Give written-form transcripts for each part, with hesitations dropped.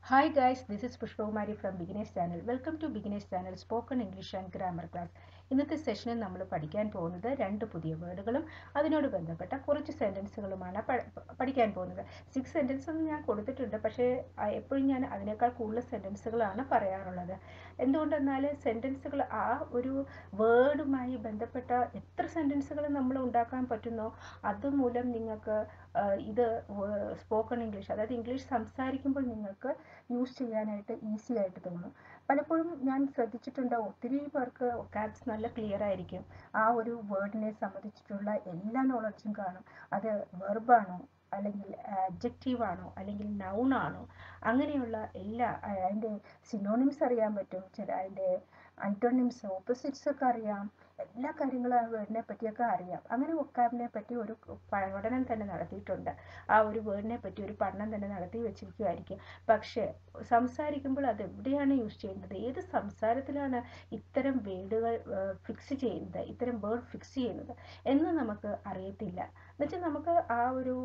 Hi guys, this is Pushpakumari from Beginners Channel. Welcome to Beginners Channel Spoken English and Grammar Class. ഇന്നത്തെ സെഷനിൽ നമ്മൾ പഠിക്കാൻ പോകുന്നത് രണ്ട് പുതിയ വേർഡുകളും അതിനോട് ബന്ധപ്പെട്ട കുറച്ച് സെൻറ്റൻസുകളുമാണ് പഠിക്കാൻ പോകുന്നത്. 6 സെൻറ്റൻസ് ഒന്നും ഞാൻ കൊടുത്തിട്ടുണ്ട്, പക്ഷേ എപ്പോഴും ഞാൻ അതിനേക്കാൾ കൂടുതൽ സെൻറ്റൻസുകളാണ് പറയാറുള്ളത്. എന്തുകൊണ്ടെന്നാൽ സെൻറ്റൻസുകൾ ആ ഒരു വേർഡുമായി ബന്ധപ്പെട്ട എത്ര സെൻറ്റൻസുകൾ നമ്മൾ ഉണ്ടാക്കാൻ പറ്റുന്നോ അതുമൂലം നിങ്ങൾക്ക് ഇത് സ്പോക്കൺ ഇംഗ്ലീഷ്, അതായത് ഇംഗ്ലീഷ് സംസാരിക്കുമ്പോൾ നിങ്ങൾക്ക് യൂസ് ചെയ്യാനായിട്ട് ഈസി ആയിട്ട് തോന്നും. പലപ്പോഴും ഞാൻ ശ്രദ്ധിച്ചിട്ടുണ്ട്, ഒത്തിരി പേർക്ക് വൊക്കാബ്സ് നല്ല ക്ലിയർ ആയിരിക്കും, ആ ഒരു വേർഡിനെ സംബന്ധിച്ചിട്ടുള്ള എല്ലാ നോളജും കാണും. അത് വെർബാണോ അല്ലെങ്കിൽ അഡ്ജക്റ്റീവ് ആണോ അല്ലെങ്കിൽ നൗൺ ആണോ, അങ്ങനെയുള്ള എല്ലാ അതിൻ്റെ സിനോണിംസ് അറിയാൻ പറ്റും, ചില അതിൻ്റെ ആന്റോണിംസ് ഓപ്പോസിറ്റ്സ് ഒക്കെ അറിയാം, എല്ലാ കാര്യങ്ങളും ആ വേർഡിനെ പറ്റിയൊക്കെ അറിയാം. അങ്ങനെ വൊക്കാബിനെ പറ്റി ഒരു പഠനം തന്നെ നടത്തിയിട്ടുണ്ട്, ആ ഒരു വേർഡിനെ പറ്റി ഒരു പഠനം തന്നെ നടത്തി വെച്ചിരിക്കുമായിരിക്കും. പക്ഷേ സംസാരിക്കുമ്പോൾ അത് എവിടെയാണ് യൂസ് ചെയ്യുന്നത്, ഏത് സംസാരത്തിലാണ് ഇത്തരം വേർഡുകൾ ഫിക്സ് ചെയ്യുന്നത്, ഇത്തരം വേർഡ് ഫിക്സ് ചെയ്യുന്നത് എന്ന് നമുക്ക് അറിയത്തില്ല. എന്നുവെച്ചാൽ നമുക്ക് ആ ഒരു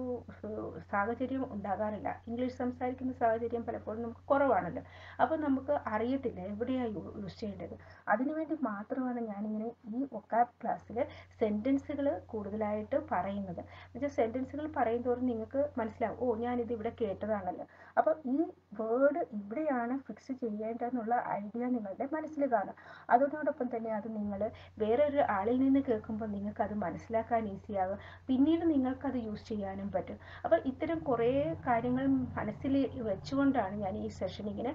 സാഹചര്യം ഉണ്ടാകാറില്ല. ഇംഗ്ലീഷ് സംസാരിക്കുന്ന സാഹചര്യം പലപ്പോഴും നമുക്ക് കുറവാണല്ലോ. അപ്പോൾ നമുക്ക് അറിയത്തില്ല എവിടെയാണ് യൂസ് ചെയ്യേണ്ടത്. അതിനുവേണ്ടി മാത്രമാണ് ഞാനിങ്ങനെ ഈ വൊക്കാബ് ക്ലാസ്സിൽ സെൻറ്റൻസുകൾ കൂടുതലായിട്ട് പറയുന്നത്. എന്നുവെച്ചാൽ സെൻറ്റൻസുകൾ പറയുന്തോറും നിങ്ങൾക്ക് മനസ്സിലാവും, ഓ ഞാനിത് ഇവിടെ കേട്ടതാണല്ലോ, അപ്പോൾ ഈ വേർഡ് ഇവിടെയാണ് ഫിക്സ് ചെയ്യേണ്ടതെന്നുള്ള ഐഡിയ നിങ്ങളുടെ മനസ്സിൽ കാണും. അതോടൊപ്പം തന്നെ അത് നിങ്ങൾ വേറൊരു ആളിൽ നിന്ന് കേൾക്കുമ്പോൾ നിങ്ങൾക്ക് അത് മനസ്സിലാക്കാൻ ഈസിയാകും, പിന്നീട് നിങ്ങൾക്കത് യൂസ് ചെയ്യാനും പറ്റും. അപ്പോൾ ഇത്തരം കുറേ കാര്യങ്ങൾ മനസ്സിൽ വെച്ചുകൊണ്ടാണ് ഞാൻ ഈ സെഷൻ ഇങ്ങനെ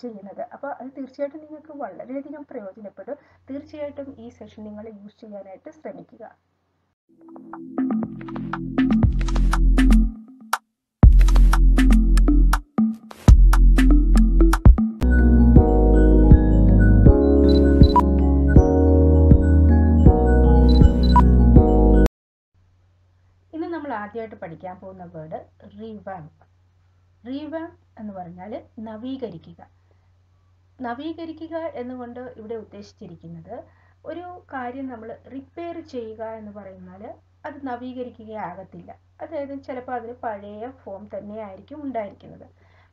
ചെയ്യുന്നത്. അപ്പോൾ അത് തീർച്ചയായിട്ടും നിങ്ങൾക്ക് വളരെയധികം പ്രയോജനപ്പെടും. തീർച്ചയായിട്ടും ഈ സെഷൻ നിങ്ങൾ യൂസ് ചെയ്യാനായിട്ട് ശ്രമിക്കുക. ഇന്ന് നമ്മൾ ആദ്യമായിട്ട് പഠിക്കാൻ പോകുന്ന വേർഡ് റീവാമ്പ്. റീവാമ്പ് എന്ന് പറഞ്ഞാൽ നവീകരിക്കുക. നവീകരിക്കുക എന്നുകൊണ്ട് ഇവിടെ ഉദ്ദേശിച്ചിരിക്കുന്നത്, ഒരു കാര്യം നമ്മൾ റിപ്പയർ ചെയ്യുക എന്ന് പറയുന്നാൽ അത് നവീകരിക്കുകയാകത്തില്ല. അതായത് ചിലപ്പോൾ അതിന് പഴയ ഫോം തന്നെയായിരിക്കും ഉണ്ടായിരിക്കുന്നത്.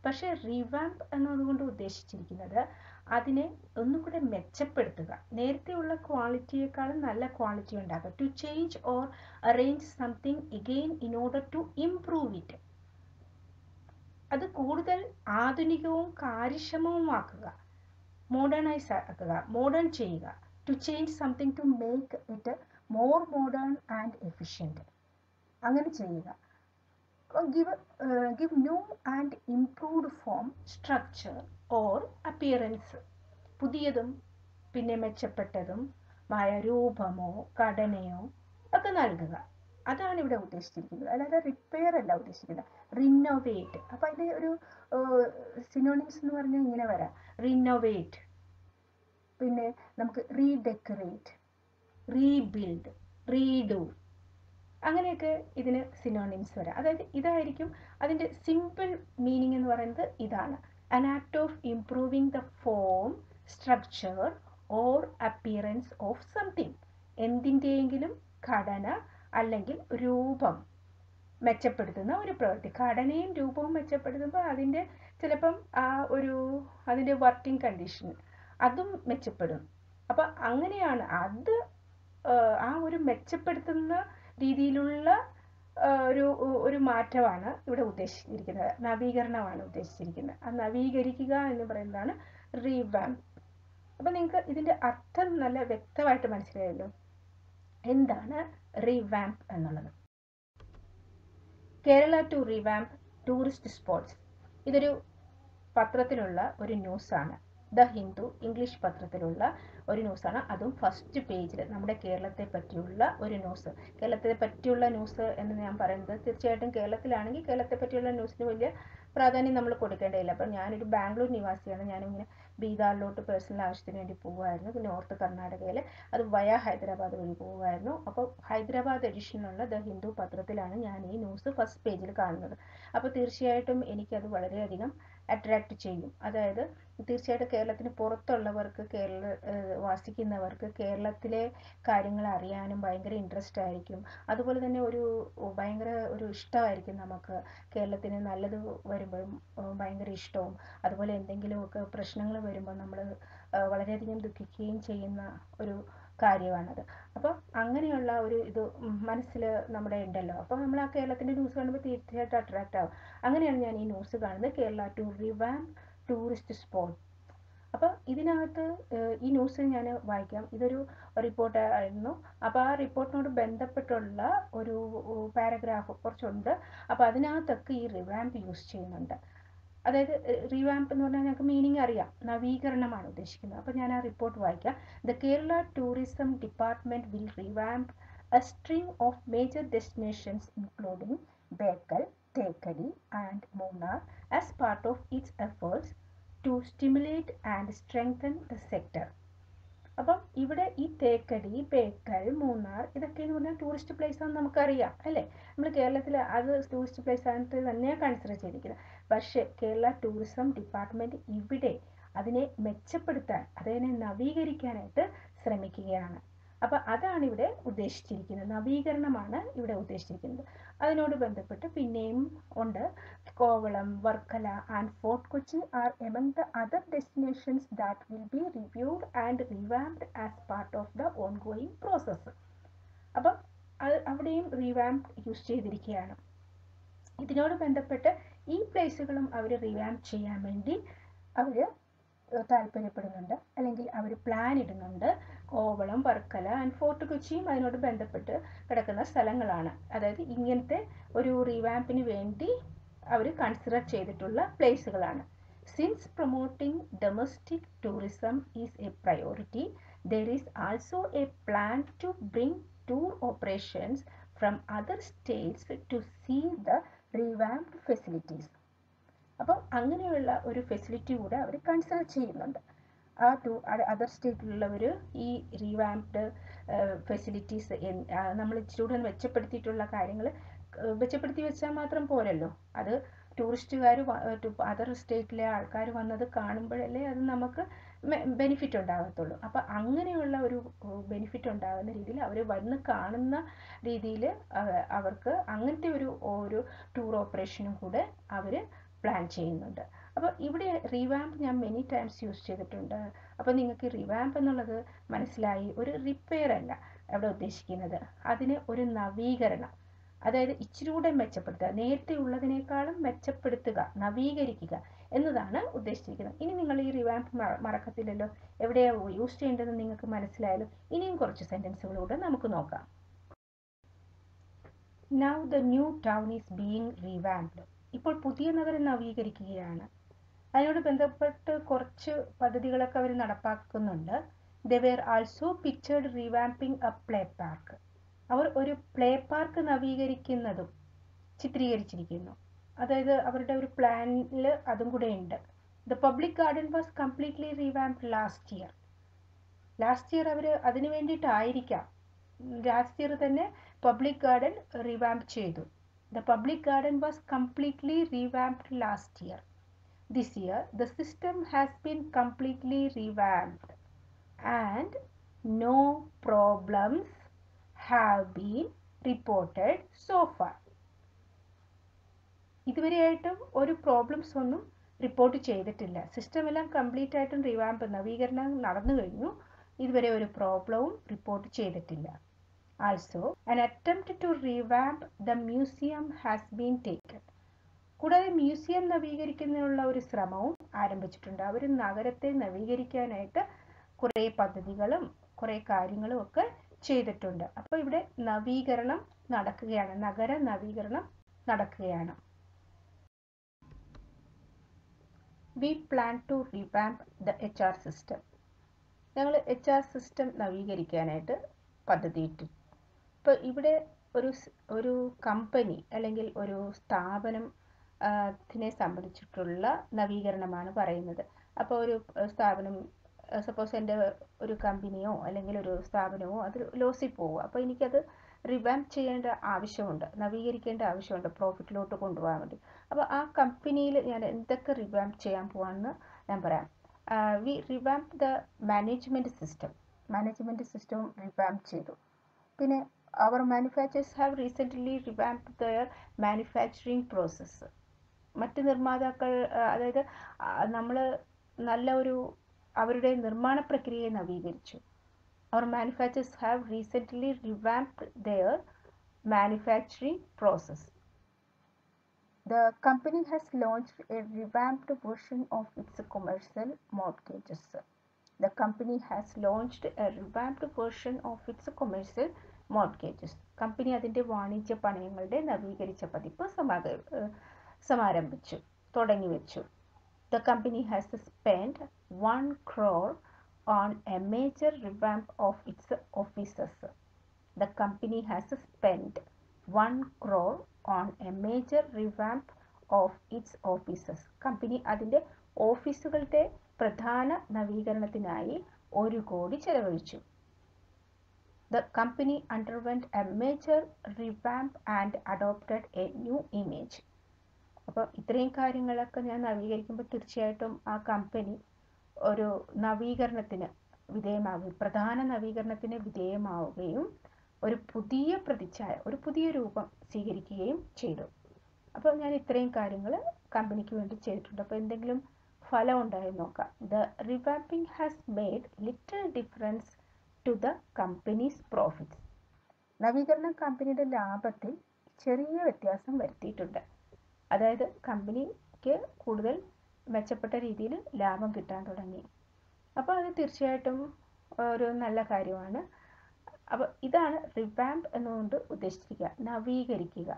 പക്ഷേ റീവാമ്പ് എന്നതുകൊണ്ട് ഉദ്ദേശിച്ചിരിക്കുന്നത് അതിനെ ഒന്നും കൂടെ മെച്ചപ്പെടുത്തുക, നേരത്തെയുള്ള ക്വാളിറ്റിയേക്കാളും നല്ല ക്വാളിറ്റി ഉണ്ടാക്കുക. To change or arrange something again in order to improve it. അത് കൂടുതൽ ആധുനികവും കാര്യക്ഷമവുമാക്കുക, മോഡേണൈസ് ആക്കുക, മോഡേൺ ചെയ്യുക. To change something to make it more modern and efficient, അങ്ങനെ ചെയ്യുക. give new and improved form, structure or appearance. പുതിയതും പിന്നെ മെച്ചപ്പെട്ടതും മായ രൂപമോ ഘടനയോ ഒക്കെ നൽകുക. അതാണ് ഇവിടെ ഉദ്ദേശിച്ചിരിക്കുന്നത്. അല്ലാതെ റിപ്പയർ അല്ല ഉദ്ദേശിക്കുന്നത്, റിനോവേറ്റ്. അപ്പം അതിൻ്റെ ഒരു സിനോണിംസ് എന്ന് പറഞ്ഞാൽ ഇങ്ങനെ വരാം: റിനോവേറ്റ്, പിന്നെ നമുക്ക് റീഡെക്കറേറ്റ്, റീബിൽഡ്, റീഡു, അങ്ങനെയൊക്കെ ഇതിന് സിനോണിംസ് വരാം. അതായത് ഇതായിരിക്കും അതിൻ്റെ സിമ്പിൾ മീനിങ് എന്ന് പറയുന്നത്. ഇതാണ് an act of improving the form, structure or appearance of something. എന്തിൻ്റെയെങ്കിലും ഘടന അല്ലെങ്കിൽ രൂപം മെച്ചപ്പെടുത്തുന്ന ഒരു പ്രവൃത്തി. ഘടനയും രൂപവും മെച്ചപ്പെടുത്തുമ്പോൾ അതിൻ്റെ ചിലപ്പം അതിൻ്റെ വർക്കിംഗ് കണ്ടീഷൻ അതും മെച്ചപ്പെടും. അപ്പം അങ്ങനെയാണ് അത് ആ ഒരു മെച്ചപ്പെടുത്തുന്ന രീതിയിലുള്ള ഒരു മാറ്റമാണ് ഇവിടെ ഉദ്ദേശിച്ചിരിക്കുന്നത്, നവീകരണമാണ് ഉദ്ദേശിച്ചിരിക്കുന്നത്. ആ നവീകരിക്കുക എന്ന് പറയുന്നതാണ് റീവാമ്പ്. അപ്പം നിങ്ങൾക്ക് ഇതിൻ്റെ അർത്ഥം നല്ല വ്യക്തമായിട്ട് മനസ്സിലായല്ലോ, എന്താണ് റീവാമ്പ് എന്നുള്ളത്. Kerala to revamp tourist spots. ഇതൊരു പത്രത്തിലുള്ള ഒരു ന്യൂസാണ്. ദ ഹിന്ദു ഇംഗ്ലീഷ് പത്രത്തിലുള്ള ഒരു ന്യൂസാണ്. അതും ഫസ്റ്റ് പേജിൽ നമ്മുടെ കേരളത്തെ പറ്റിയുള്ള ഒരു ന്യൂസ്. കേരളത്തെ പറ്റിയുള്ള ന്യൂസ് എന്ന് ഞാൻ പറയുന്നത്, തീർച്ചയായിട്ടും കേരളത്തിലാണെങ്കിൽ കേരളത്തെ പറ്റിയുള്ള ന്യൂസിന് വലിയ പ്രാധാന്യം നമ്മൾ കൊടുക്കേണ്ടതില്ല. അപ്പം ഞാനൊരു ബാംഗ്ലൂർ നിവാസിയാണ്, ഞാനിങ്ങനെ ബീദാറിലോട്ട് പേഴ്സണൽ ആവശ്യത്തിന് വേണ്ടി പോകുമായിരുന്നു, നോർത്ത് കർണാടകയിൽ. അത് വയ ഹൈദരാബാദ് വഴി പോകുമായിരുന്നു. അപ്പോൾ ഹൈദരാബാദ് എഡിഷനിലുള്ള ദ ഹിന്ദു പത്രത്തിലാണ് ഞാൻ ഈ ന്യൂസ് ഫസ്റ്റ് പേജിൽ കാണുന്നത്. അപ്പോൾ തീർച്ചയായിട്ടും എനിക്കത് വളരെയധികം അട്രാക്റ്റ് ചെയ്യും. അതായത് തീർച്ചയായിട്ടും കേരളത്തിന് പുറത്തുള്ളവർക്ക്, വാസിക്കുന്നവർക്ക് കേരളത്തിലെ കാര്യങ്ങൾ അറിയാനും ഭയങ്കര ഇൻട്രസ്റ്റ് ആയിരിക്കും. അതുപോലെ തന്നെ ഭയങ്കര ഒരു ഇഷ്ടമായിരിക്കും നമുക്ക്. കേരളത്തിന് നല്ലത് വരുമ്പോഴും ഭയങ്കര ഇഷ്ടവും, അതുപോലെ എന്തെങ്കിലുമൊക്കെ പ്രശ്നങ്ങൾ വരുമ്പോൾ നമ്മൾ വളരെയധികം ദുഃഖിക്കുകയും ചെയ്യുന്ന ഒരു കാര്യമാണത്. അപ്പോൾ അങ്ങനെയുള്ള ഒരു ഇത് മനസ്സിൽ നമ്മുടെ ഉണ്ടല്ലോ. അപ്പോൾ നമ്മൾ ആ കേരളത്തിൻ്റെ ന്യൂസ് കാണുമ്പോൾ തീർച്ചയായിട്ടും അട്രാക്റ്റ് ആവും. അങ്ങനെയാണ് ഞാൻ ഈ ന്യൂസ് കാണുന്നത്, കേരള ടു റിവാമ്പ് ടൂറിസ്റ്റ് സ്പോട്ട്. അപ്പോൾ ഇതിനകത്ത് ഈ ന്യൂസ് ഞാൻ വായിക്കാം. ഇതൊരു റിപ്പോർട്ട് ആയിരുന്നു. അപ്പോൾ ആ റിപ്പോർട്ടിനോട് ബന്ധപ്പെട്ടുള്ള ഒരു പാരഗ്രാഫ് കുറച്ചുണ്ട്. അപ്പോൾ അതിനകത്തൊക്കെ ഈ റിവാമ്പ് യൂസ് ചെയ്യുന്നുണ്ട്. അതായത് റിവാമ്പ് എന്ന് പറഞ്ഞാൽ ഞങ്ങൾക്ക് മീനിങ് അറിയാം, നവീകരണമാണ് ഉദ്ദേശിക്കുന്നത്. അപ്പോൾ ഞാൻ ആ റിപ്പോർട്ട് വായിക്കാം. The Kerala tourism department will revamp a string of major destinations including Bekal, Thekkady and Munnar as part of its efforts to stimulate and strengthen the sector. അപ്പം ഇവിടെ ഈ തേക്കടി, ബേക്കൽ, മൂന്നാർ ഇതൊക്കെ എന്ന് പറഞ്ഞാൽ ടൂറിസ്റ്റ് പ്ലേസ് ആണെന്ന് നമുക്കറിയാം അല്ലേ. നമ്മൾ കേരളത്തിൽ അത് ടൂറിസ്റ്റ് പ്ലേസ് ആയിട്ട് തന്നെയാണ് കൺസിഡർ ചെയ്തിരിക്കുന്നത്. പക്ഷേ കേരള ടൂറിസം ഡിപ്പാർട്ട്മെന്റ് ഇവിടെ അതിനെ മെച്ചപ്പെടുത്താൻ, അതിനെ നവീകരിക്കാനായിട്ട് ശ്രമിക്കുകയാണ്. അപ്പം അതാണ് ഇവിടെ ഉദ്ദേശിച്ചിരിക്കുന്നത്, നവീകരണമാണ് ഇവിടെ ഉദ്ദേശിച്ചിരിക്കുന്നത്. അതിനോട് ബന്ധപ്പെട്ട് പിന്നെയും ഉണ്ട്. Kovalam, Varkala and Fort Kochi are among the other destinations that will be reviewed and revamped as part of the ongoing process. അപ്പം അവിടെയും റിവാംപ് യൂസ് ചെയ്തിരിക്കുകയാണ്. ഇതിനോട് ബന്ധപ്പെട്ട് ഈ പ്ലേസുകളും അവർ റിവാംപ് ചെയ്യാൻ വേണ്ടി അവർ താല്പര്യപ്പെടുന്നുണ്ട്, അല്ലെങ്കിൽ അവർ പ്ലാൻ ഇടുന്നുണ്ട്. കോവളം, വർക്കല ആൻഡ് ഫോർട്ട് കൊച്ചിയും അതിനോട് ബന്ധപ്പെട്ട് കിടക്കുന്ന സ്ഥലങ്ങളാണ്. അതായത് ഇങ്ങനത്തെ ഒരു റിവാമ്പിന് വേണ്ടി അവർ കൺസിഡർ ചെയ്തിട്ടുള്ള പ്ലേസുകളാണ്. Since promoting domestic tourism is a priority, there is also a plan to bring tour operations from other states to see the revamped facilities. അപ്പം അങ്ങനെയുള്ള ഒരു ഫെസിലിറ്റി കൂടെ അവർ കൺസിഡർ ചെയ്യുന്നുണ്ട്. അതർ സ്റ്റേറ്റിലുള്ളവർ ഈ റിവാംപ്ഡ് ഫെസിലിറ്റീസ് നമ്മൾ ഇച്ചിരൂടെ മെച്ചപ്പെടുത്തിയിട്ടുള്ള കാര്യങ്ങൾ മെച്ചപ്പെടുത്തി വെച്ചാൽ മാത്രം പോരല്ലോ. അത് ടൂറിസ്റ്റുകാർ, അതർ സ്റ്റേറ്റിലെ ആൾക്കാർ വന്നത് കാണുമ്പോഴല്ലേ അത് നമുക്ക് ബെനിഫിറ്റ് ഉണ്ടാകത്തുള്ളൂ. അപ്പം അങ്ങനെയുള്ള ഒരു ബെനിഫിറ്റ് ഉണ്ടാകുന്ന രീതിയിൽ അവർ വന്ന് കാണുന്ന രീതിയിൽ അവർക്ക് അങ്ങനത്തെ ഒരു ടൂർ ഓപ്പറേഷനും കൂടെ അവർ പ്ലാൻ ചെയ്യുന്നുണ്ട്. അപ്പോൾ ഇവിടെ റിവാമ്പ് ഞാൻ മെനി ടൈംസ് യൂസ് ചെയ്തിട്ടുണ്ട്. അപ്പോൾ നിങ്ങൾക്ക് റിവാമ്പ് എന്നുള്ളത് മനസ്സിലായി. ഒരു റിപ്പയർ അല്ല അവിടെ ഉദ്ദേശിക്കുന്നത്, അതിന് ഒരു നവീകരണം, അതായത് ഇച്ചിരി കൂടെ മെച്ചപ്പെടുത്തുക, നേരത്തെ ഉള്ളതിനേക്കാളും മെച്ചപ്പെടുത്തുക, നവീകരിക്കുക എന്നതാണ് ഉദ്ദേശിച്ചിരിക്കുന്നത്. ഇനി നിങ്ങൾ ഈ റിവാമ്പ് മറക്കത്തില്ലല്ലോ, എവിടെയാണ് യൂസ് ചെയ്യേണ്ടതെന്ന് നിങ്ങൾക്ക് മനസ്സിലായാലും ഇനിയും കുറച്ച് സെൻറ്റൻസുകളൂടെ നമുക്ക് നോക്കാം. Now the new town is being revamped. ഇപ്പോൾ പുതിയ നഗരം നവീകരിക്കുകയാണ്. അതിനോട് ബന്ധപ്പെട്ട് കുറച്ച് പദ്ധതികളൊക്കെ അവർ നടപ്പാക്കുന്നുണ്ട്. They were also pictured revamping a play park. അവർ ഒരു പ്ലേ പാർക്ക് നവീകരിക്കുന്നതും ചിത്രീകരിച്ചിരിക്കുന്നു. അതായത് അവരുടെ ഒരു പ്ലാനിൽ അതും കൂടെ ഉണ്ട്. The public garden was completely revamped last year. Last year അവർ അതിന് വേണ്ടിയിട്ടായിരിക്കാം, ലാസ്റ്റ് ഇയർ തന്നെ പബ്ലിക് ഗാർഡൻ റിവാംപ് ചെയ്തു. The public garden was completely revamped last year. This year, the system has been completely revamped and no problems have been reported so far. ഇതുവരെയായിട്ടും ഒരു problems ഒന്നും report ചെയ്തിട്ടില്ല. System എല്ലാം complete ആയിട്ടും റിവാംപ്, നവീകരണം നടന്നു കഴിഞ്ഞു. ഇതുവരെ ഒരു പ്രോബ്ലവും റിപ്പോർട്ട് ചെയ്തിട്ടില്ല. Also, an attempt to revamp the museum has been taken. കൂടാതെ മ്യൂസിയം നവീകരിക്കുന്നതിനുള്ള ഒരു ശ്രമവും ആരംഭിച്ചിട്ടുണ്ട്. അവർ നഗരത്തെ നവീകരിക്കാനായിട്ട് കുറേ പദ്ധതികളും കുറേ കാര്യങ്ങളും ഒക്കെ ചെയ്തിട്ടുണ്ട്. അപ്പോൾ ഇവിടെ നവീകരണം നടക്കുകയാണ്, നഗര നവീകരണം നടക്കുകയാണ്. We plan to revamp the HR system. ഞങ്ങൾ HR സിസ്റ്റം നവീകരിക്കാനായിട്ട് പദ്ധതിയിട്ടു. ഇപ്പോൾ ഇവിടെ ഒരു കമ്പനി അല്ലെങ്കിൽ ഒരു സ്ഥാപനം ത്തിനെ സംബന്ധിച്ചിട്ടുള്ള നവീകരണമാണ് പറയുന്നത്. അപ്പോൾ ഒരു സ്ഥാപനം, സപ്പോസ് എൻ്റെ ഒരു കമ്പനിയോ അല്ലെങ്കിൽ ഒരു സ്ഥാപനമോ അത് ലോസിൽ പോകുക, അപ്പോൾ എനിക്കത് റിവാമ്പ് ചെയ്യേണ്ട ആവശ്യമുണ്ട്, നവീകരിക്കേണ്ട ആവശ്യമുണ്ട് പ്രോഫിറ്റിലോട്ട് കൊണ്ടുപോകാൻ വേണ്ടി. അപ്പോൾ ആ കമ്പനിയിൽ ഞാൻ എന്തൊക്കെ റിവാമ്പ് ചെയ്യാൻ പോവാണെന്ന് ഞാൻ പറയാം. വി റിവാമ്പ് ദ മാനേജ്മെൻറ്റ് സിസ്റ്റവും റിവാമ്പ് ചെയ്തു. പിന്നെ അവർ manufacturers have recently revamp their manufacturing process. മറ്റ് നിർമ്മാതാക്കൾ, അതായത് നമ്മൾ നല്ല ഒരു അവരുടെ നിർമ്മാണ പ്രക്രിയയെ നവീകരിച്ചു. അവർ manufacturers have recently revamp their manufacturing process. The company has launched a revamped version of its commercial mortgages. The company has launched a revamped version of its commercial mortgages. Company അതിൻ്റെ വാണിജ്യ പണയങ്ങളുടെ നവീകരിച്ച പതിപ്പ് സമാരംഭിച്ചു, തുടങ്ങിവെച്ചു. The company has spent 1 crore on a major revamp of its offices. The company has spent 1 crore on a major revamp of its offices. Company അതിൻ്റെ ഓഫീസുകളുടെ പ്രധാന നവീകരണത്തിനായി 1 കോടി ചെലവഴിച്ചു. The company underwent a major revamp and adopted a new image. അപ്പോൾ ഇത്രയും കാര്യങ്ങളൊക്കെ ഞാൻ നവീകരിക്കുമ്പോൾ തീർച്ചയായിട്ടും ആ കമ്പനി ഒരു നവീകരണത്തിന് വിധേയമാവുകയും, പ്രധാന നവീകരണത്തിന് വിധേയമാവുകയും ഒരു പുതിയ പ്രതിച്ഛായ, ഒരു പുതിയ രൂപം സ്വീകരിക്കുകയും ചെയ്തു. അപ്പോൾ ഞാൻ ഇത്രയും കാര്യങ്ങൾ കമ്പനിക്ക് വേണ്ടി ചെയ്തിട്ടുണ്ട്. അപ്പോൾ എന്തെങ്കിലും ഫലം ഉണ്ടായി നോക്കാം. The revamping has made little difference to the company's profits. നവീകരണം കമ്പനിയുടെ ലാഭത്തിൽ ചെറിയ വ്യത്യാസം വരുത്തിയിട്ടുണ്ട്. അതായത് കമ്പനിക്ക് കൂടുതൽ മെച്ചപ്പെട്ട രീതിയിൽ ലാഭം കിട്ടാൻ തുടങ്ങി. അപ്പോൾ അത് തീർച്ചയായിട്ടും ഒരു നല്ല കാര്യമാണ്. അപ്പോൾ ഇതാണ് റിവാമ്പ് എന്നുകൊണ്ട് ഉദ്ദേശിച്ചിരിക്കുക, നവീകരിക്കുക.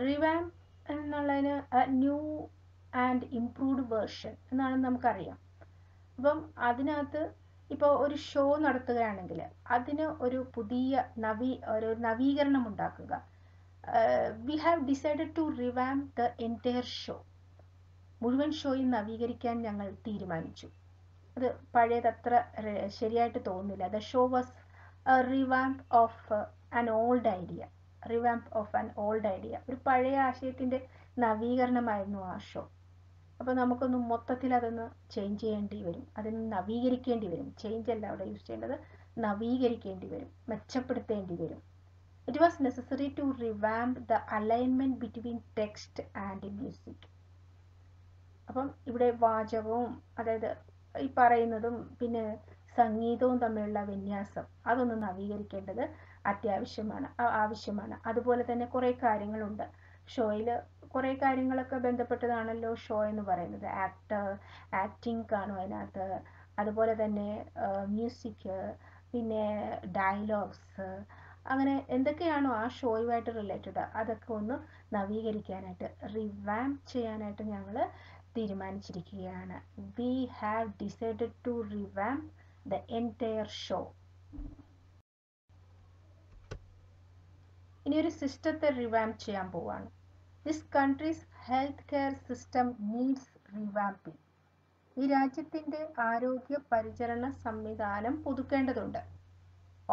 റിവാമ്പ് എന്നുള്ളതിന് ന്യൂ ആൻഡ് ഇംപ്രൂവ്ഡ് വേർഷൻ എന്നാണ് നമുക്കറിയാം. അപ്പം അതിനകത്ത് ഇപ്പോൾ ഒരു ഷോ നടത്തുകയാണെങ്കിൽ അതിന് ഒരു പുതിയ നവീകരണം ഉണ്ടാക്കുക. We have decided to revamp the entire show. മുഴുവൻ ഷോയും നവീകരിക്കാൻ ഞങ്ങൾ തീരുമാനിച്ചു. അത് പഴയതത്ര ശരിയായിട്ട് തോന്നുന്നില്ല. The show was revamp of an old idea. ഒരു പഴയ ആശയത്തിൻ്റെ നവീകരണമായിരുന്നു ആ ഷോ. അപ്പോൾ നമുക്കൊന്ന് മൊത്തത്തിൽ അതൊന്ന് ചേഞ്ച് ചെയ്യേണ്ടി വരും, അതിന് നവീകരിക്കേണ്ടി വരും. ചേഞ്ച് അല്ല അവിടെ യൂസ് ചെയ്യേണ്ടത്, നവീകരിക്കേണ്ടി വരും, മെച്ചപ്പെടുത്തേണ്ടി വരും. It was necessary to revamp the alignment between text and music. അപ്പം ഇവിടെ വാചകവും, അതായത് ഈ പറയുന്നതും പിന്നെ സംഗീതവും തമ്മിലുള്ള വിന്യാസം, അതൊന്ന് നവീകരിക്കേണ്ടത് ആവശ്യമാണ്. അതുപോലെ തന്നെ കുറേ കാര്യങ്ങളുണ്ട് ഷോയിൽ. കുറേ കാര്യങ്ങളൊക്കെ ബന്ധപ്പെട്ടതാണല്ലോ ഷോ എന്ന് പറയുന്നത്. ആക്ടിങ് കാണും അതിനകത്ത്, അതുപോലെ തന്നെ മ്യൂസിക്, പിന്നെ ഡയലോഗ്സ്, അങ്ങനെ എന്തൊക്കെയാണോ ആ ഷോയുമായിട്ട് റിലേറ്റഡ് അതൊക്കെ ഒന്ന് നവീകരിക്കാനായിട്ട്, റിവാമ്പ് ചെയ്യാനായിട്ട് ഞങ്ങൾ തീരുമാനിച്ചിരിക്കുകയാണ്. We have decided to revamp the entire show. ഇനി ഒരു സിസ്റ്റത്തെ റിവാമ്പ് ചെയ്യാൻ പോവാണ്. This country's health care system needs revamping. ഈ രാജ്യത്തിൻ്റെ ആരോഗ്യ പരിചരണ സംവിധാനം പുതുക്കേണ്ടതുണ്ട്.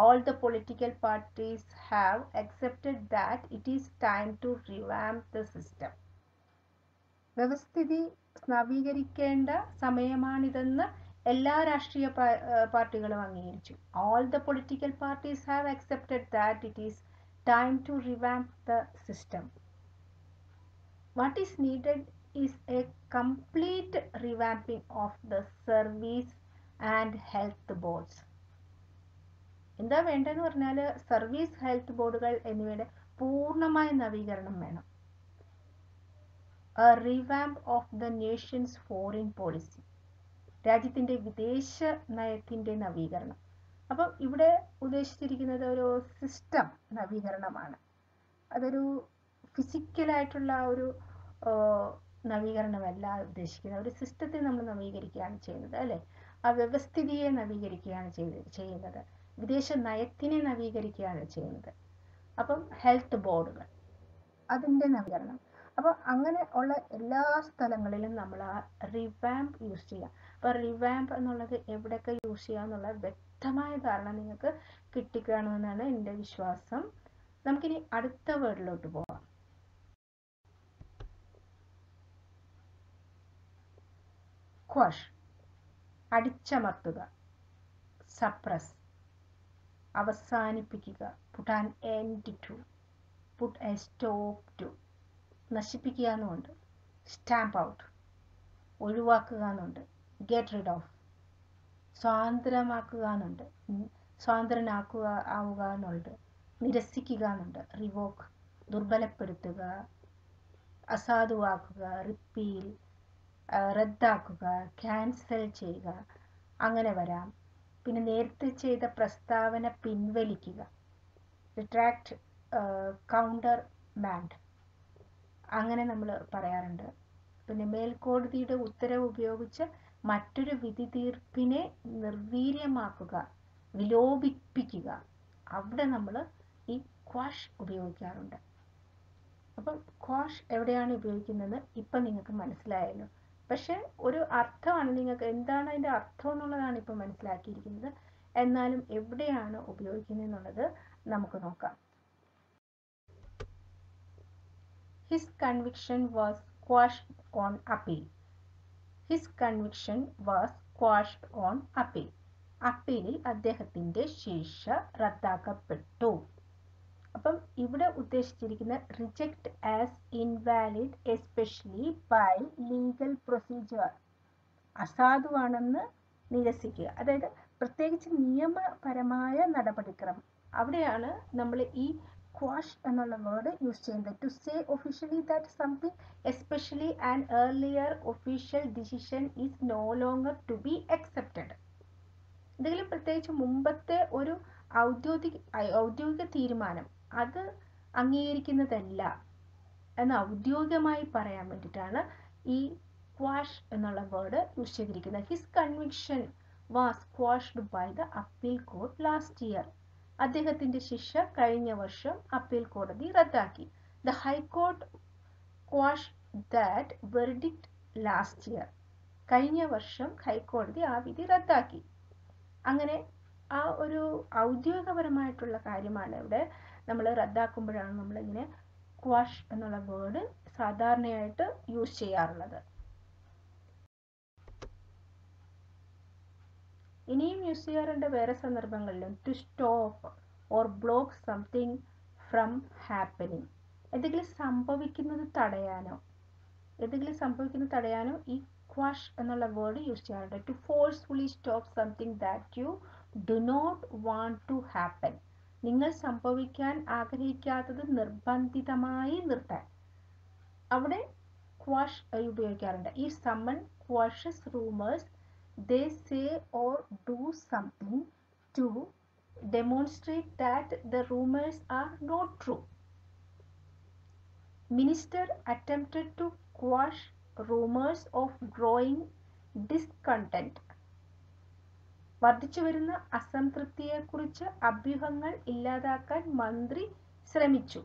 All the political parties have accepted that it is time to revamp the system. വ്യവസ്ഥിതി നവീകരിക്കേണ്ട സമയമാണിതെന്ന് എല്ലാ രാഷ്ട്രീയ പാർട്ടികളും അംഗീകരിച്ചു. All the political parties have accepted that it is time to revamp the system. What is needed is a complete revamping of the service and health boards. എന്താ വേണ്ടതെന്ന് പറഞ്ഞാൽ service, health ബോർഡുകൾ എന്നിവയുടെ പൂർണ്ണമായ നവീകരണം വേണം. A revamp of the nation's foreign policy. രാജ്യത്തിൻ്റെ വിദേശ നയത്തിൻ്റെ നവീകരണം. അപ്പം ഇവിടെ ഉദ്ദേശിച്ചിരിക്കുന്നത് ഒരു സിസ്റ്റം നവീകരണമാണ്. അതൊരു ഫിസിക്കലായിട്ടുള്ള ഒരു നവീകരണമല്ല ഉദ്ദേശിക്കുന്നത്. ഒരു സിസ്റ്റത്തെ നമ്മൾ നവീകരിക്കുകയാണ് ചെയ്യുന്നത്, അല്ലേ? ആ വ്യവസ്ഥിതിയെ നവീകരിക്കുകയാണ് ചെയ്യുന്നത്. വിദേശ നയത്തിനെ നവീകരിക്കുകയാണ് ചെയ്യുന്നത്. അപ്പം ഹെൽത്ത് ബോർഡുകൾ, അതിൻ്റെ നവീകരണം. അപ്പോൾ അങ്ങനെ ഉള്ള എല്ലാ സ്ഥലങ്ങളിലും നമ്മൾ ആ റിവാമ്പ് യൂസ് ചെയ്യുക. അപ്പോൾ റിവാമ്പ് എന്നുള്ളത് എവിടെയൊക്കെ യൂസ് ചെയ്യുക എന്നുള്ള വ്യക്തമായ ധാരണ നിങ്ങൾക്ക് കിട്ടിക്കാണുമെന്നാണ് എൻ്റെ വിശ്വാസം. നമുക്കിനി അടുത്ത വേർഡിലോട്ട് പോകാം. ക്വഷ്, അടിച്ചമർത്തുക. സപ്രസ്, അവസാനിപ്പിക്കുക. Put an end to, put a stop to. നശിപ്പിക്കുക എന്നുണ്ട്. സ്റ്റാമ്പ് ഔട്ട്, ഒഴിവാക്കുക എന്നുണ്ട്. ഗെറ്റ് റിഡ് ഓഫ്, സ്വാതന്ത്ര്യമാക്കുക എന്നുണ്ട്. സ്വാതന്ത്ര്യനാക്കുക ആവുക എന്നുണ്ട്. നിരസിക്കുക എന്നുണ്ട്. റിവോക്ക്, ദുർബലപ്പെടുത്തുക, അസാധുവാക്കുക. റിപ്പീൽ, റദ്ദാക്കുക, ക്യാൻസൽ ചെയ്യുക, അങ്ങനെ വരാം. പിന്നെ നേരത്തെ ചെയ്ത പ്രസ്താവന പിൻവലിക്കുക. റിട്രാക്ട്, കൗണ്ടർ മാൻഡ്, അങ്ങനെ നമ്മൾ പറയാറുണ്ട്. പിന്നെ മേൽക്കോടതിയുടെ ഉത്തരവ് ഉപയോഗിച്ച് മറ്റൊരു വിധി തീർപ്പിനെ നിർവീര്യമാക്കുക, വിലോപിപ്പിക്കുക. അവിടെ നമ്മൾ ഈ ക്വാഷ് ഉപയോഗിക്കാറുണ്ട്. അപ്പം ക്വാഷ് എവിടെയാണ് ഉപയോഗിക്കുന്നത് ഇപ്പം നിങ്ങൾക്ക് മനസ്സിലായല്ലോ. പക്ഷെ ഒരു അർത്ഥമാണ്, നിങ്ങൾക്ക് എന്താണ് അതിൻ്റെ അർത്ഥം എന്നുള്ളതാണ് ഇപ്പം മനസ്സിലാക്കിയിരിക്കുന്നത്. എന്നാലും എവിടെയാണ് ഉപയോഗിക്കുന്നത് എന്നുള്ളത് നമുക്ക് നോക്കാം. His conviction was quashed on appeal. His conviction was quashed on appeal. അപ്പീലിൽ അദ്ദേഹത്തിൻ്റെ ശിക്ഷ റദ്ദാക്കപ്പെട്ടു. അപ്പം ഇവിടെ ഉദ്ദേശിച്ചിരിക്കുന്ന reject as invalid especially by legal procedure, അസാധുവാണെന്ന് നിരസിക്കുക. അതായത് പ്രത്യേകിച്ച് നിയമപരമായ നടപടിക്രമം, അവിടെയാണ് നമ്മൾ ഈ ക്വാഷ് എന്നുള്ള വേർഡ് യൂസ് ചെയ്യുന്നത്. To say officially that something especially and earlier official decision is no longer to be accepted. എന്തെങ്കിലും പ്രത്യേകിച്ച് മുമ്പത്തെ ഒരു ഔദ്യോഗിക തീരുമാനം അത് അംഗീകരിക്കുന്നതല്ല എന്ന് ഔദ്യോഗികമായി പറയാൻ വേണ്ടിയിട്ടാണ് ഈ ക്വാഷ് എന്നുള്ള വേർഡ് യൂസ് ചെയ്തിരിക്കുന്നത്. His conviction was quashed by the appeal court last year. അദ്ദേഹത്തിന്റെ ശിക്ഷ കഴിഞ്ഞ വർഷം അപ്പീൽ കോടതി റദ്ദാക്കി. The high court quash that verdict last year. കഴിഞ്ഞ വർഷം ഹൈക്കോടതി ആ വിധി റദ്ദാക്കി. അങ്ങനെ ആ ഒരു ഔദ്യോഗികപരമായിട്ടുള്ള കാര്യമാണ് ഇവിടെ നമ്മൾ റദ്ദാക്കുമ്പോഴാണ് നമ്മളിങ്ങനെ ക്വാഷ് എന്നുള്ള വേർഡ് സാധാരണയായിട്ട് യൂസ് ചെയ്യാറുള്ളത്. ഇനിയും യൂസ് ചെയ്യാറുണ്ട് വേറെ സന്ദർഭങ്ങളിലും. To stop or block something from happening. എന്തെങ്കിലും സംഭവിക്കുന്നത് തടയാനോ ഈ ക്വാഷ് എന്നുള്ള വേർഡ് യൂസ് ചെയ്യാറുണ്ട്. To forcefully stop something that you do not want to happen. നിങ്ങൾ സംഭവിക്കാൻ ആഗ്രഹിക്കാത്തത് നിർബന്ധിതമായി നിർത്താൻ, അവിടെ ക്വാഷ് ഉപയോഗിക്കാറുണ്ട്. ഈ someone quashes rumours, they say or do something to demonstrate that the rumors are not true. Minister attempted to quash rumors of growing discontent. വർദ്ധിച്ചു വരുന്ന അസംതൃപ്തിയെക്കുറിച്ച് അഭ്യൂഹങ്ങൾ ഇല്ലാതാക്കാൻ മന്ത്രി ശ്രമിച്ചു.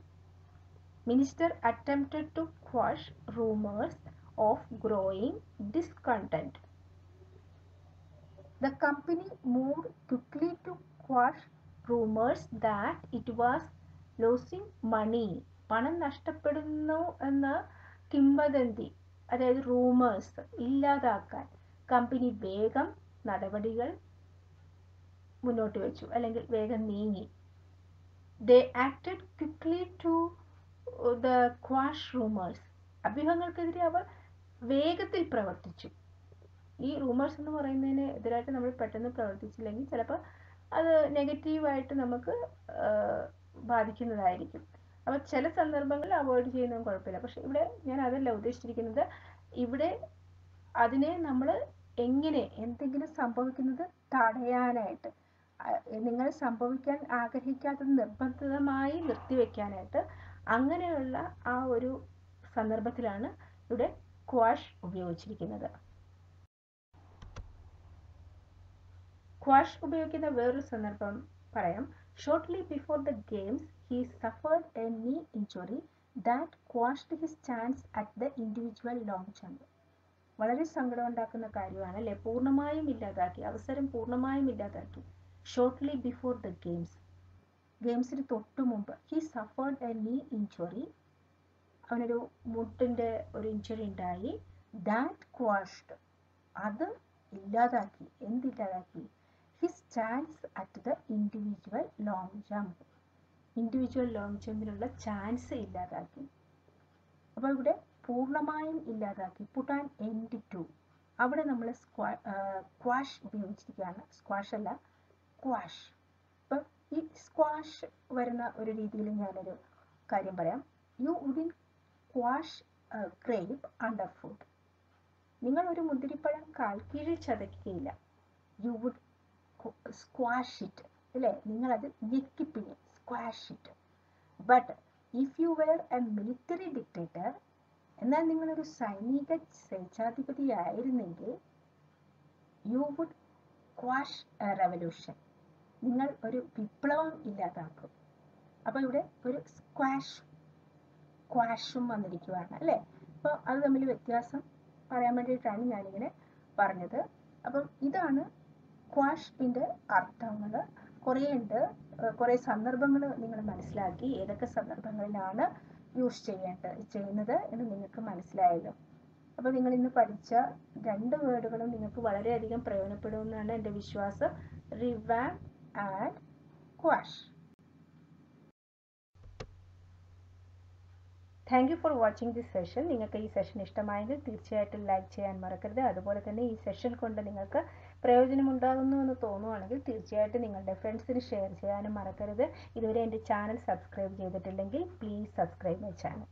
Minister attempted to quash rumors of growing discontent. The company moved quickly to quash rumors that it was losing money. പണം നഷ്ടപ്പെടുന്നു എന്ന കിംവദന്തി, അതായത് റൂമേഴ്സ് ഇല്ലാതാക്കാൻ കമ്പനി വേഗം നടപടികൾ മുന്നോട്ട് വെച്ചു, അല്ലെങ്കിൽ വേഗം നീങ്ങി. They acted quickly to the quash rumors. അഭ്യൂഹങ്ങൾക്കെതിരെ അവർ വേഗത്തിൽ പ്രവർത്തിച്ചു. ഈ റൂമേഴ്സ് എന്ന് പറയുന്നതിന് എതിരായിട്ട് നമ്മൾ പെട്ടെന്ന് പ്രവർത്തിച്ചില്ലെങ്കിൽ ചിലപ്പോൾ അത് നെഗറ്റീവായിട്ട് നമുക്ക് ബാധിക്കുന്നതായിരിക്കും. അപ്പോൾ ചില സന്ദർഭങ്ങളിൽ അവോയ്ഡ് ചെയ്യുന്നതും കുഴപ്പമില്ല. പക്ഷെ ഇവിടെ ഞാൻ അതല്ല ഉദ്ദേശിച്ചിരിക്കുന്നത്. ഇവിടെ അതിനെ നമ്മൾ എങ്ങനെ എന്തെങ്കിലും സംഭവിക്കുന്നത് തടയാനായിട്ട്, നിങ്ങൾ സംഭവിക്കാൻ ആഗ്രഹിക്കാത്തത് നിർബന്ധിതമായി നിർത്തിവെക്കാനായിട്ട്, അങ്ങനെയുള്ള ആ ഒരു സന്ദർഭത്തിലാണ് ഇവിടെ ക്വാഷ് ഉപയോഗിച്ചിരിക്കുന്നത്. ക്വാഷ് ഉപയോഗിക്കുന്ന വേറൊരു സന്ദർഭം പറയാം. Shortly before the games he suffered a knee injury that quashed his chance at the individual long jump. വളരെ സങ്കടം ഉണ്ടാക്കുന്ന കാര്യമാണ് അല്ലേ? പൂർണ്ണമായും ഇല്ലാതാക്കി, അവസരം പൂർണ്ണമായും ഇല്ലാതാക്കി. ഷോർട്ട്ലി ബിഫോർ ദ ഗെയിംസിന് തൊട്ടു മുമ്പ് he suffered a knee injury, അവനൊരു മുട്ടിൻ്റെ ഒരു ഇഞ്ചുറി ഉണ്ടായി. ദാറ്റ് ക്വാഷ്ഡ്, അത് ഇല്ലാതാക്കി. എന്തില്ലാതാക്കി? His chance at the individual long jump, individual long ജമ്പിനുള്ള ചാൻസ് ഇല്ലാതാക്കി. അപ്പോൾ ഇവിടെ പൂർണ്ണമായും ഇല്ലാതാക്കി. പുട്ട് ആൻ എൻഡ് ടു, അവിടെ നമ്മൾ ക്വാഷ് ഉപയോഗിച്ചിരിക്കുകയാണ്. സ്ക്വാഷ് അല്ല, ക്വാഷ്. അപ്പം ഈ സ്ക്വാഷ് വരുന്ന ഒരു രീതിയിൽ ഞാനൊരു കാര്യം പറയാം. You wouldn't quash grape underfoot. നിങ്ങൾ ഒരു മുന്തിരിപ്പഴം കാൽക്കീഴിൽ ചതയ്ക്കുകയില്ല. യു വുഡ് സ്ക്വാഷ് ഇറ്റ്, അല്ലേ? നിങ്ങളത് ഞെക്കിപ്പിഴി, squash it. But if you were a military dictator, എന്നാൽ നിങ്ങളൊരു സൈനിക സ്വേച്ഛാധിപതിയായിരുന്നെങ്കിൽ you would quash a revolution, നിങ്ങൾ ഒരു വിപ്ലവം ഇല്ലാതാക്കും. അപ്പോൾ ഇവിടെ ഒരു ക്വാഷും വന്നിരിക്കുകയാണ്, അല്ലേ? അപ്പോൾ അത് തമ്മിൽ വ്യത്യാസം പറയാൻ വേണ്ടിയിട്ടാണ് ഞാനിങ്ങനെ പറഞ്ഞത്. അപ്പം ഇതാണ് ക്വാഷിൻ്റെ അർത്ഥങ്ങൾ. കുറേ ഉണ്ട്, കുറേ സന്ദർഭങ്ങൾ നിങ്ങൾ മനസ്സിലാക്കി. ഏതൊക്കെ സന്ദർഭങ്ങളിലാണ് യൂസ് ചെയ്യുന്നത് എന്ന് നിങ്ങൾക്ക് മനസ്സിലായല്ലോ. അപ്പോൾ നിങ്ങൾ ഇന്ന് പഠിച്ച 2 വേർഡുകളും നിങ്ങൾക്ക് വളരെയധികം പ്രയോജനപ്പെടുമെന്നാണ് എൻ്റെ വിശ്വാസം. Revamp and quash. Thank you for watching this session. നിങ്ങൾക്ക് ഈ സെഷൻ ഇഷ്ടമായെങ്കിൽ തീർച്ചയായിട്ടും ലൈക്ക് ചെയ്യാൻ മറക്കരുത്. അതുപോലെ തന്നെ ഈ സെഷൻ കൊണ്ട് നിങ്ങൾക്ക് പ്രയോജനമുണ്ടാകുന്നു എന്ന് തോന്നുവാണെങ്കിൽ തീർച്ചയായിട്ടും നിങ്ങളുടെ ഫ്രണ്ട്സിന് ഷെയർ ചെയ്യാനും മറക്കരുത്. ഇതുവരെ എൻ്റെ ചാനൽ സബ്സ്ക്രൈബ് ചെയ്തിട്ടില്ലെങ്കിൽ പ്ലീസ് സബ്സ്ക്രൈബ് മൈ ചാനൽ.